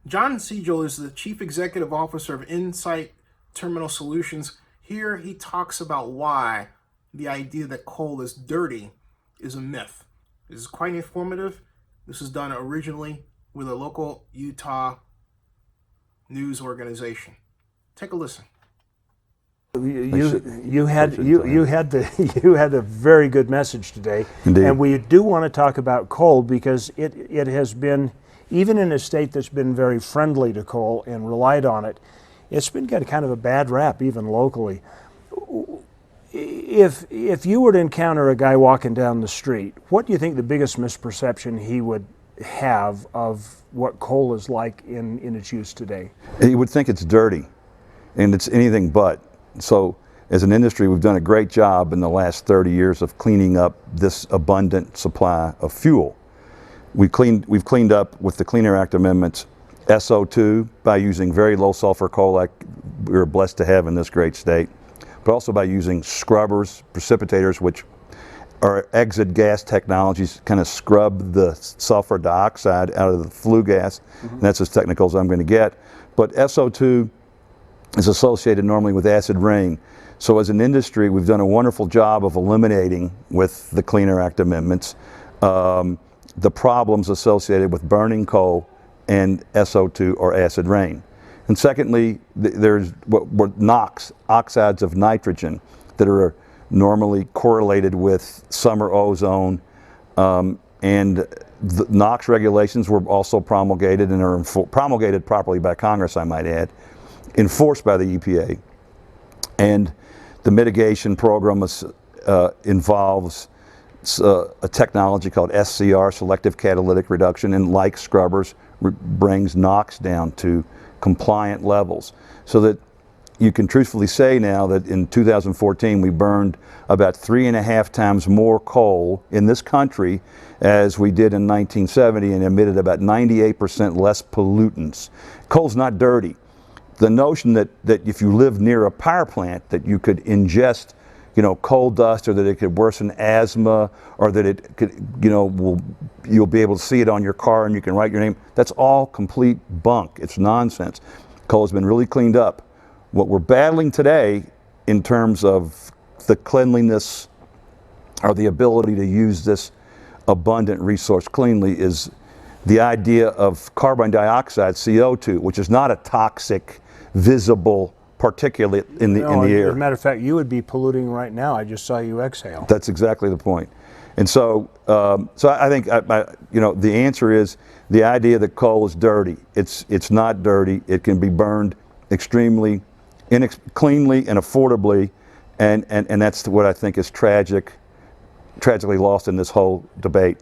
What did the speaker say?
John Siegel is the Chief Executive Officer of Insight Terminal Solutions. Here he talks about why the idea that coal is dirty is a myth. This is quite informative. This was done originally with a local Utah news organization. Take a listen. You had a very good message today. Indeed. And we do want to talk about coal because it has been, even in a state that's been very friendly to coal and relied on it, it's been getting kind of a bad rap even locally. If you were to encounter a guy walking down the street, what do you think the biggest misperception he would have of what coal is like in its use today? He would think it's dirty, and it's anything but. So as an industry, we've done a great job in the last 30 years of cleaning up this abundant supply of fuel. We've cleaned up with the Clean Air Act amendments SO2 by using very low sulfur coal like we're blessed to have in this great state, but also by using scrubbers, precipitators, which are exit gas technologies, kind of scrub the sulfur dioxide out of the flue gas. And that's as technical as I'm going to get. But SO2 is associated normally with acid rain. So as an industry, we've done a wonderful job of eliminating, with the Clean Air Act amendments, the problems associated with burning coal and SO2 or acid rain. And secondly, there's what NOx, oxides of nitrogen, that are normally correlated with summer ozone, and the NOx regulations were also promulgated and are promulgated properly by Congress, I might add, enforced by the EPA. And the mitigation program involves a technology called SCR, selective catalytic reduction, and like scrubbers, brings NOx down to compliant levels, so that you can truthfully say now that in 2014 we burned about 3.5 times more coal in this country as we did in 1970 and emitted about 98% less pollutants. Coal's not dirty. The notion that if you live near a power plant that you could ingest coal dust, or that it could worsen asthma, or that it could, you'll be able to see it on your car and you can write your name, that's all complete bunk. It's nonsense. Coal has been really cleaned up. What we're battling today in terms of the cleanliness or the ability to use this abundant resource cleanly is the idea of carbon dioxide, CO2, which is not a toxic, visible particulate in the air. As a matter of fact, you would be polluting right now. I just saw you exhale. That's exactly the point. And so, I think the answer is the idea that coal is dirty. It's not dirty. It can be burned extremely cleanly and affordably, and that's what I think is tragically lost in this whole debate.